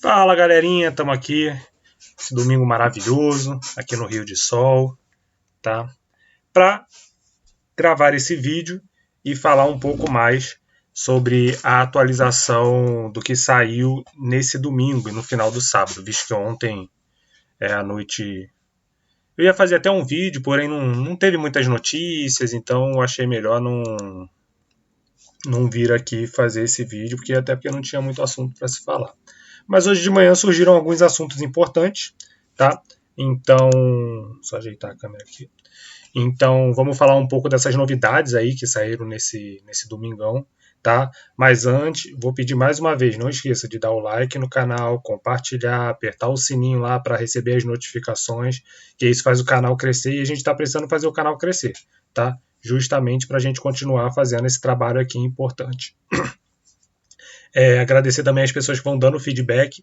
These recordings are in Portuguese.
Fala galerinha, estamos aqui, esse domingo maravilhoso, aqui no Rio de Sol, tá? Para gravar esse vídeo e falar um pouco mais sobre a atualização do que saiu nesse domingo e no final do sábado, visto que ontem à noite eu ia fazer até um vídeo, porém não teve muitas notícias, então eu achei melhor não vir aqui fazer esse vídeo, porque não tinha muito assunto para se falar. Mas hoje de manhã surgiram alguns assuntos importantes, tá? Então, só ajeitar a câmera aqui. Então, vamos falar um pouco dessas novidades aí que saíram nesse domingão, tá? Mas antes, vou pedir mais uma vez, não esqueça de dar o like no canal, compartilhar, apertar o sininho lá para receber as notificações, que isso faz o canal crescer e a gente está precisando fazer o canal crescer, tá? Justamente para a gente continuar fazendo esse trabalho aqui importante. Agradecer também as pessoas que vão dando feedback,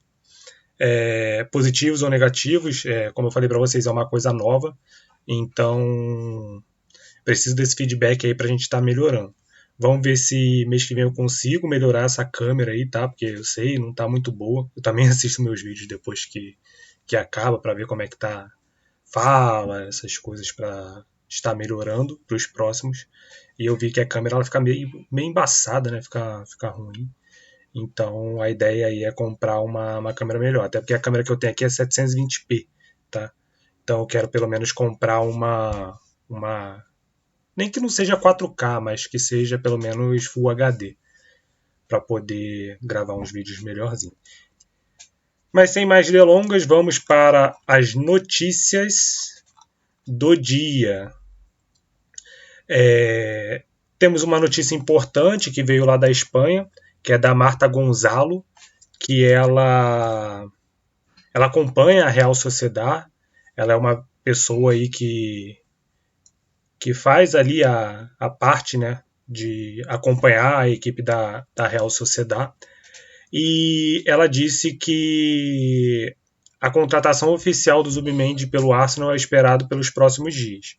positivos ou negativos. Como eu falei para vocês, é uma coisa nova, então preciso desse feedback aí para a gente estar melhorando. Vamos ver se mês que vem eu consigo melhorar essa câmera aí, tá? Porque eu sei, não tá muito boa. Eu também assisto meus vídeos depois que acaba para ver como é que tá fala, essas coisas para estar melhorando para os próximos. E eu vi que a câmera ela fica meio embaçada, né? Fica ruim. Então a ideia aí é comprar uma câmera melhor, até porque a câmera que eu tenho aqui é 720p, tá? Então eu quero pelo menos comprar uma nem que não seja 4K, mas que seja pelo menos Full HD, para poder gravar uns vídeos melhorzinho. Mas sem mais delongas, vamos para as notícias do dia. Temos uma notícia importante que veio lá da Espanha, que é da Marta Gonzalo, que ela acompanha a Real Sociedad. Ela é uma pessoa aí que faz ali a parte, né, de acompanhar a equipe da Real Sociedad. E ela disse que a contratação oficial do Zubimendi pelo Arsenal é esperado pelos próximos dias.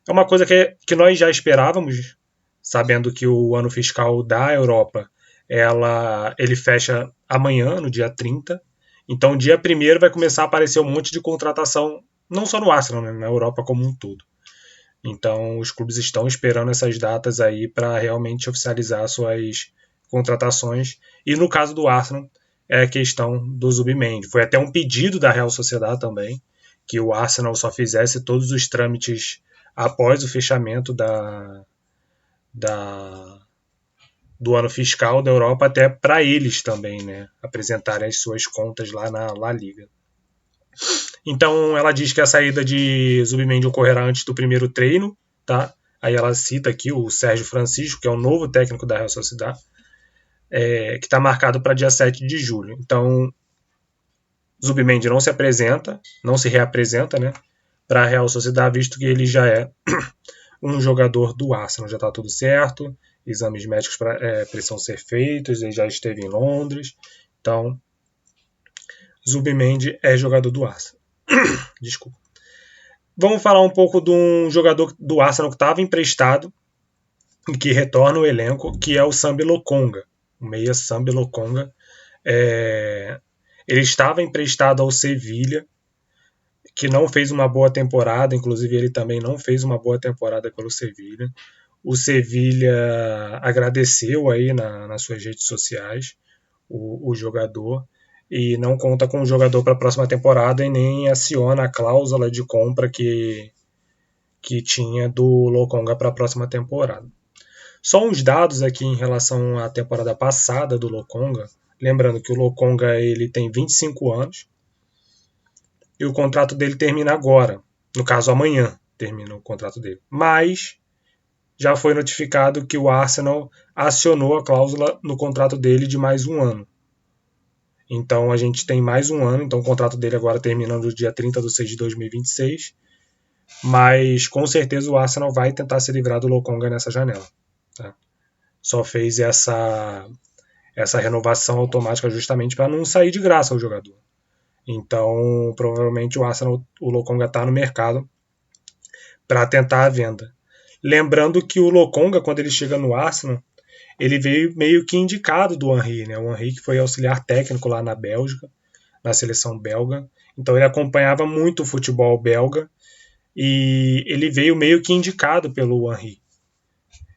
É uma coisa que nós já esperávamos, sabendo que o ano fiscal da Europa ele fecha amanhã, no dia 30. Então, dia 1º vai começar a aparecer um monte de contratação, não só no Arsenal, né, na Europa como um todo. Então, os clubes estão esperando essas datas aí para realmente oficializar suas contratações. E no caso do Arsenal, é a questão do Zubimendi. Foi até um pedido da Real Sociedad também, que o Arsenal só fizesse todos os trâmites após o fechamento do ano fiscal da Europa, até para eles também, né, apresentarem as suas contas lá na La Liga. Então ela diz que a saída de Zubimendi ocorrerá antes do primeiro treino, tá? Aí ela cita aqui o Sérgio Francisco, que é o novo técnico da Real Sociedad, que está marcado para dia 7 de julho. Então Zubimendi não se reapresenta, né, para a Real Sociedad, visto que ele já é um jogador do Arsenal, já está tudo certo, exames médicos precisam ser feitos, ele já esteve em Londres, então Zubimendi é jogador do Arsenal. Desculpa. Vamos falar um pouco de um jogador do Arsenal que estava emprestado e que retorna ao elenco, que é o Sambi Lokonga, o meia Sambi Lokonga. Ele estava emprestado ao Sevilha, que não fez uma boa temporada, inclusive ele também não fez uma boa temporada pelo Sevilha. O Sevilha agradeceu aí nas suas redes sociais o jogador e não conta com o jogador para a próxima temporada e nem aciona a cláusula de compra que tinha do Lokonga para a próxima temporada. Só uns dados aqui em relação à temporada passada do Lokonga, lembrando que o Lokonga ele tem 25 anos e o contrato dele termina agora, no caso amanhã termina o contrato dele, mas já foi notificado que o Arsenal acionou a cláusula no contrato dele de mais um ano. Então a gente tem mais um ano, então o contrato dele agora termina no dia 30/6 de 2026, mas com certeza o Arsenal vai tentar se livrar do Lokonga nessa janela. Tá? Só fez essa renovação automática justamente para não sair de graça o jogador. Então provavelmente o Lokonga está no mercado para tentar a venda. Lembrando que o Lokonga, quando ele chega no Arsenal, ele veio meio que indicado do Henry, né? O Henry que foi auxiliar técnico lá na Bélgica, na seleção belga. Então ele acompanhava muito o futebol belga e ele veio meio que indicado pelo Henry.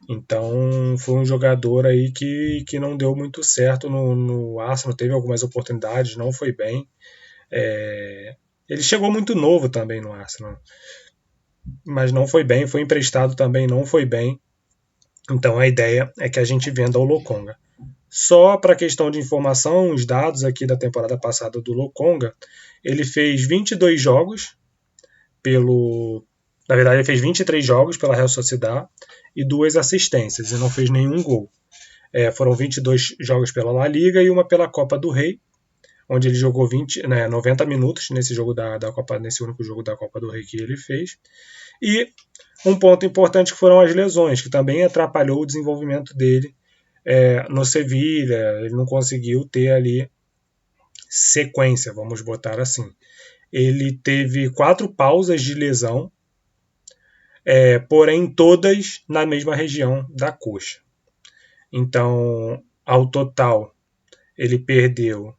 Então foi um jogador aí que não deu muito certo no Arsenal, teve algumas oportunidades, não foi bem. Ele chegou muito novo também no Arsenal, mas não foi bem, foi emprestado também, não foi bem. Então a ideia é que a gente venda o Lokonga. Só para questão de informação, os dados aqui da temporada passada do Lokonga, ele fez 22 jogos na verdade, ele fez 23 jogos pela Real Sociedad e 2 assistências, e não fez nenhum gol. Foram 22 jogos pela La Liga e uma pela Copa do Rei, onde ele jogou 90 minutos nesse jogo da Copa, nesse único jogo da Copa do Rei que ele fez. E um ponto importante que foram as lesões, que também atrapalhou o desenvolvimento dele no Sevilla. Ele não conseguiu ter ali sequência, vamos botar assim. Ele teve 4 pausas de lesão, porém todas na mesma região da coxa. Então, ao total, ele perdeu,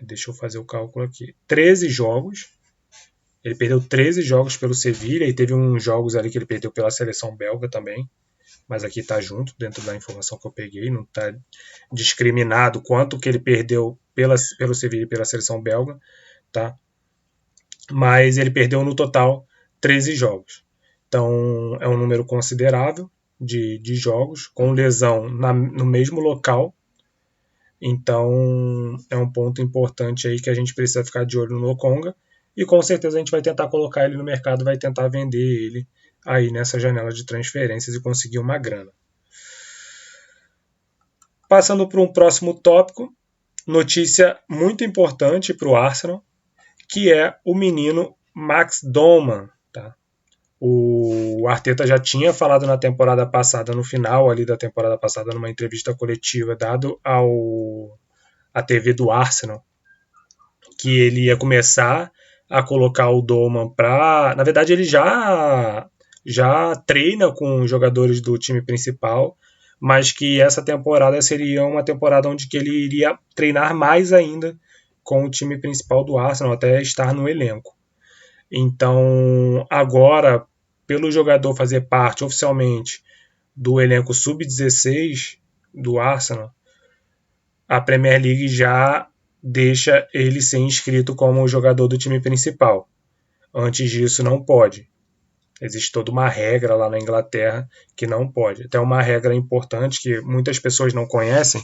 deixa eu fazer o cálculo aqui, 13 jogos. Ele perdeu 13 jogos pelo Sevilla e teve uns jogos ali que ele perdeu pela seleção belga também, mas aqui está junto, dentro da informação que eu peguei, não está discriminado quanto que ele perdeu pelo Sevilla e pela seleção belga, tá? Mas ele perdeu no total 13 jogos. Então é um número considerável de jogos, com lesão no mesmo local. Então é um ponto importante aí que a gente precisa ficar de olho no Lokonga, e com certeza a gente vai tentar colocar ele no mercado, vai tentar vender ele aí nessa janela de transferências e conseguir uma grana. Passando para um próximo tópico, notícia muito importante para o Arsenal, que é o menino Max Doman. Tá? O Arteta já tinha falado na temporada passada, no final ali da temporada passada, numa entrevista coletiva dado à TV do Arsenal, que ele ia começar a colocar o Doman para... Na verdade, ele já treina com os jogadores do time principal, mas que essa temporada seria uma temporada onde que ele iria treinar mais ainda com o time principal do Arsenal, até estar no elenco. Então, agora, pelo jogador fazer parte oficialmente do elenco sub-16 do Arsenal, a Premier League já deixa ele ser inscrito como jogador do time principal. Antes disso, não pode. Existe toda uma regra lá na Inglaterra que não pode. Até uma regra importante que muitas pessoas não conhecem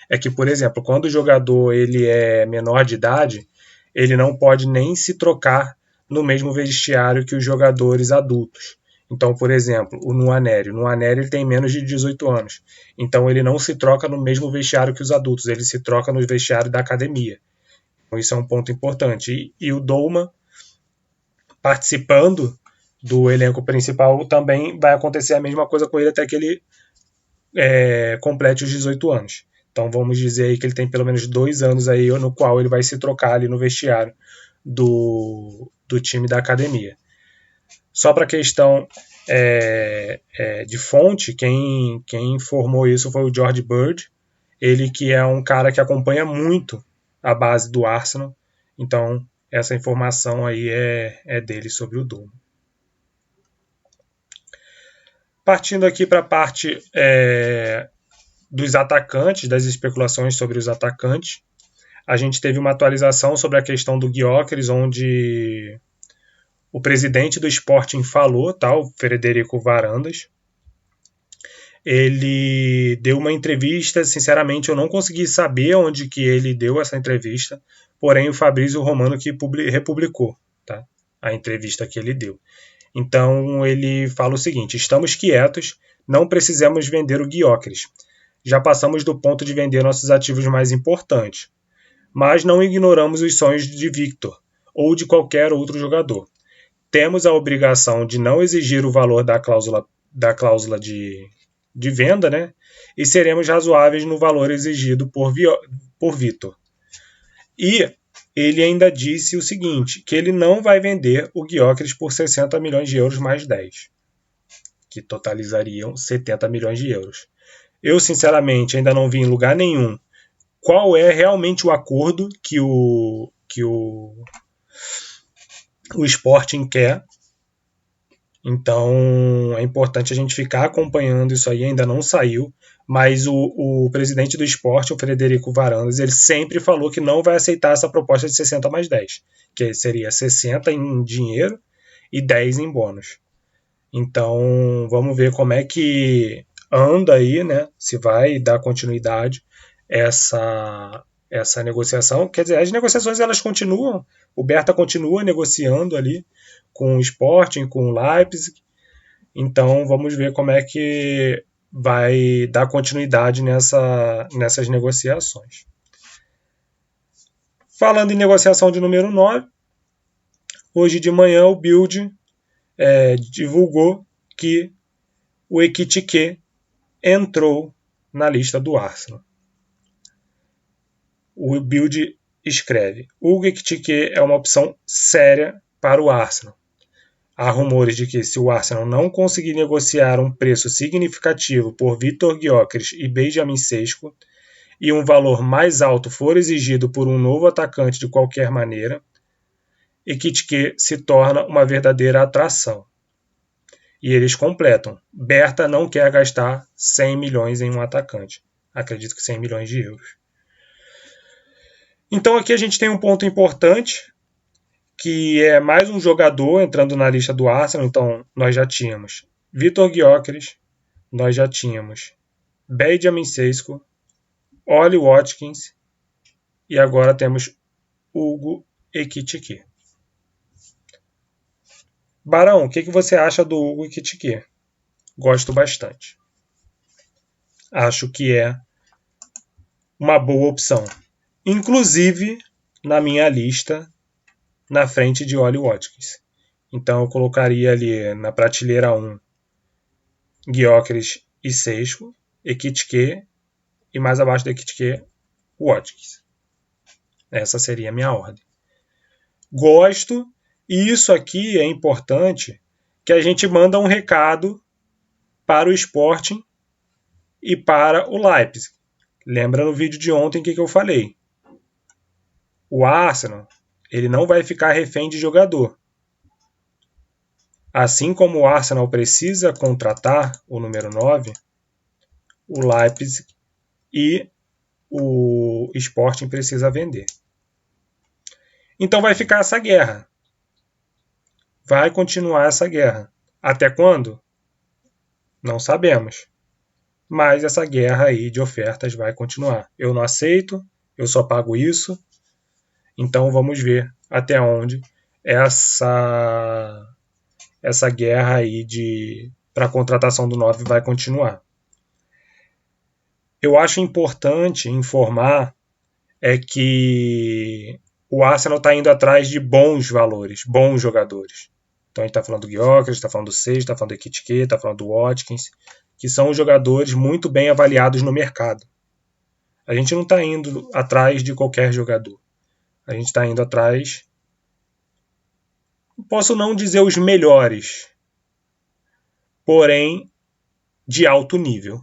é que, por exemplo, quando o jogador ele é menor de idade, ele não pode nem se trocar no mesmo vestiário que os jogadores adultos. Então, por exemplo, o Nwaneri ele tem menos de 18 anos. Então, ele não se troca no mesmo vestiário que os adultos, ele se troca no vestiário da academia. Então, isso é um ponto importante. E o Douma, participando do elenco principal, também vai acontecer a mesma coisa com ele até que ele complete os 18 anos. Então, vamos dizer aí que ele tem pelo menos 2 anos aí no qual ele vai se trocar ali no vestiário do time da academia. Só para questão de fonte, quem informou isso foi o George Bird, ele que é um cara que acompanha muito a base do Arsenal, então essa informação aí é dele sobre o Douma. Partindo aqui para a parte dos atacantes, das especulações sobre os atacantes, a gente teve uma atualização sobre a questão do Gyökeres, onde o presidente do Sporting falou, tá, o Frederico Varandas. Ele deu uma entrevista, sinceramente eu não consegui saber onde que ele deu essa entrevista, porém o Fabrício Romano que republicou, tá, a entrevista que ele deu. Então ele fala o seguinte: estamos quietos, não precisamos vender o Gyökeres. Já passamos do ponto de vender nossos ativos mais importantes, mas não ignoramos os sonhos de Victor ou de qualquer outro jogador. Temos a obrigação de não exigir o valor da cláusula de venda, né? E seremos razoáveis no valor exigido por Victor. E ele ainda disse o seguinte, que ele não vai vender o Gyökeres por 60 milhões de euros mais 10. que totalizariam 70 milhões de euros. Eu, sinceramente, ainda não vi em lugar nenhum qual é realmente o acordo que o Sporting quer. Então é importante a gente ficar acompanhando isso aí, ainda não saiu, mas o presidente do Sport, o Frederico Varandas, ele sempre falou que não vai aceitar essa proposta de 60 mais 10, que seria 60 em dinheiro e 10 em bônus. Então vamos ver como é que anda aí, né? Se vai dar continuidade essa negociação. Quer dizer, as negociações elas continuam, o Berta continua negociando ali com o Sporting, com o Leipzig. Então vamos ver como é que vai dar continuidade nessas negociações. Falando em negociação de número 9, hoje de manhã o Bild divulgou que o Ekitike entrou na lista do Arsenal. O Bild escreve: o Ekitike é uma opção séria para o Arsenal. Há rumores de que, se o Arsenal não conseguir negociar um preço significativo por Vitor Gyökeres e Benjamin Sesko, e um valor mais alto for exigido por um novo atacante de qualquer maneira, Ekitike se torna uma verdadeira atração. E eles completam: Berta não quer gastar 100 milhões em um atacante. Acredito que 100 milhões de euros. Então aqui a gente tem um ponto importante, que é mais um jogador entrando na lista do Arsenal. Então nós já tínhamos Vitor Gyökeres, nós já tínhamos Benjamin Sesko, Ollie Watkins e agora temos Hugo Ekitike. Barão, o que você acha do Hugo Ekitike? Gosto bastante. Acho que é uma boa opção. Inclusive na minha lista, na frente de Ollie Watkins. Então eu colocaria ali na prateleira 1 Gyökeres e Sesko, Ekitike, e mais abaixo do Ekitike, Watkins. Essa seria a minha ordem. Gosto, e isso aqui é importante, que a gente manda um recado para o Sporting e para o Leipzig. Lembra no vídeo de ontem o que eu falei? O Arsenal, ele não vai ficar refém de jogador. Assim como o Arsenal precisa contratar o número 9, o Leipzig e o Sporting precisa vender. Então vai ficar essa guerra. Vai continuar essa guerra. Até quando? Não sabemos. Mas essa guerra aí de ofertas vai continuar. Eu não aceito, eu só pago isso. Então vamos ver até onde essa guerra aí para a contratação do 9 vai continuar. Eu acho importante informar que o Arsenal está indo atrás de bons valores, bons jogadores. Então a gente está falando do Gyökeres, está falando do Seis, está falando do Ekitike, está falando do Watkins, que são jogadores muito bem avaliados no mercado. A gente não está indo atrás de qualquer jogador. A gente está indo atrás, posso não dizer os melhores, porém de alto nível,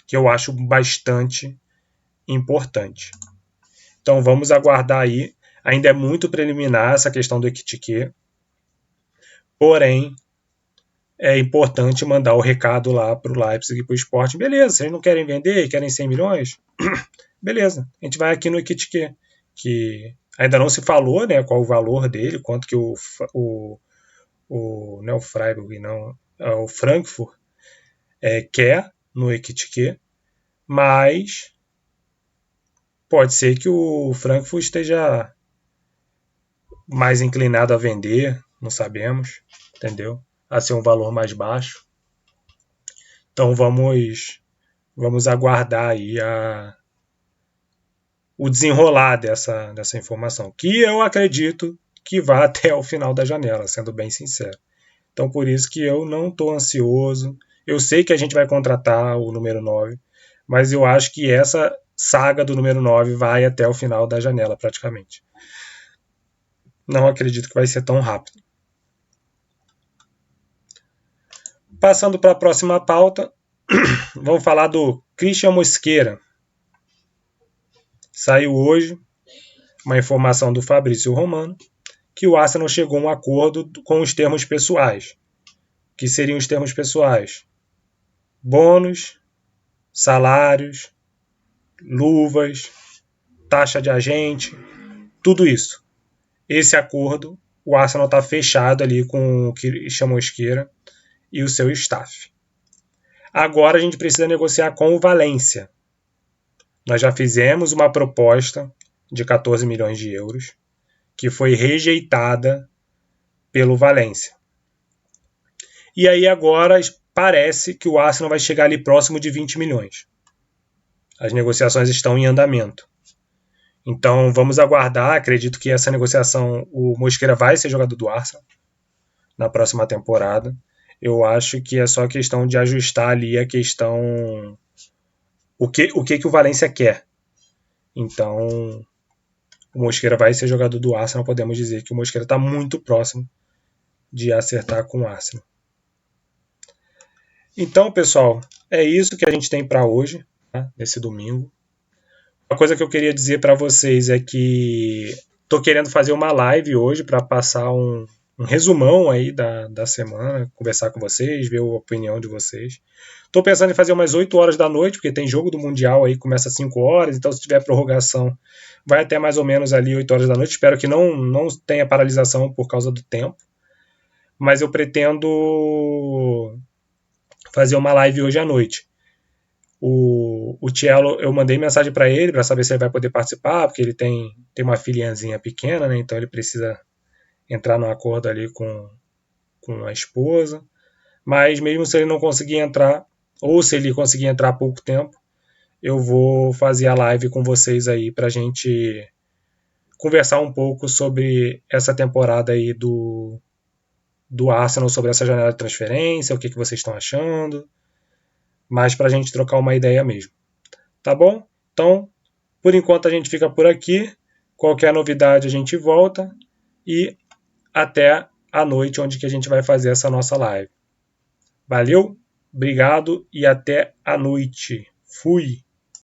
que eu acho bastante importante. Então vamos aguardar aí. Ainda é muito preliminar essa questão do Ekitike, porém é importante mandar o recado lá para o Leipzig e para o Sporting. Beleza, vocês não querem vender, querem 100 milhões? Beleza, a gente vai aqui no Ekitike, que ainda não se falou, né, qual o valor dele, quanto que não é o Freiburg, não, é o Frankfurt quer no Ekitike, mas pode ser que o Frankfurt esteja mais inclinado a vender, não sabemos, entendeu? A ser um valor mais baixo. Então vamos aguardar aí o desenrolar dessa informação, que eu acredito que vá até o final da janela, sendo bem sincero. Então por isso que eu não estou ansioso. Eu sei que a gente vai contratar o número 9, mas eu acho que essa saga do número 9 vai até o final da janela praticamente. Não acredito que vai ser tão rápido. Passando para a próxima pauta, vamos falar do Christian Mosquera. Saiu hoje uma informação do Fabrício Romano que o Arsenal chegou a um acordo com os termos pessoais. Que seriam os termos pessoais? Bônus, salários, luvas, taxa de agente, tudo isso. Esse acordo, o Arsenal está fechado ali com o Christian Mosquera e o seu staff. Agora a gente precisa negociar com o Valência. Nós já fizemos uma proposta de 14 milhões de euros, que foi rejeitada pelo Valência. E aí agora parece que o Arsenal vai chegar ali próximo de 20 milhões. As negociações estão em andamento. Então vamos aguardar, acredito que essa negociação, o Mosquera vai ser jogador do Arsenal na próxima temporada. Eu acho que é só questão de ajustar ali a questão, o que o Valência quer. Então o Mosquera vai ser jogador do Arsenal, podemos dizer que o Mosquera está muito próximo de acertar com o Arsenal. Então, pessoal, é isso que a gente tem para hoje, tá? Nesse domingo. Uma coisa que eu queria dizer para vocês é que estou querendo fazer uma live hoje para passar um resumão aí da semana, conversar com vocês, ver a opinião de vocês. Estou pensando em fazer umas 8 horas da noite, porque tem jogo do Mundial aí, começa às 5 horas, então se tiver prorrogação, vai até mais ou menos ali 8 horas da noite. Espero que não tenha paralisação por causa do tempo. Mas eu pretendo fazer uma live hoje à noite. O Cello, eu mandei mensagem para ele para saber se ele vai poder participar, porque ele tem uma filhinhazinha pequena, né? Então ele precisa entrar num acordo ali com a esposa. Mas mesmo se ele não conseguir entrar, ou se ele conseguir entrar há pouco tempo, eu vou fazer a live com vocês aí para a gente conversar um pouco sobre essa temporada aí do Arsenal, sobre essa janela de transferência, o que vocês estão achando, mas para a gente trocar uma ideia mesmo. Tá bom? Então, por enquanto a gente fica por aqui. Qualquer novidade a gente volta e até a noite, onde que a gente vai fazer essa nossa live. Valeu, obrigado e até a noite. Fui!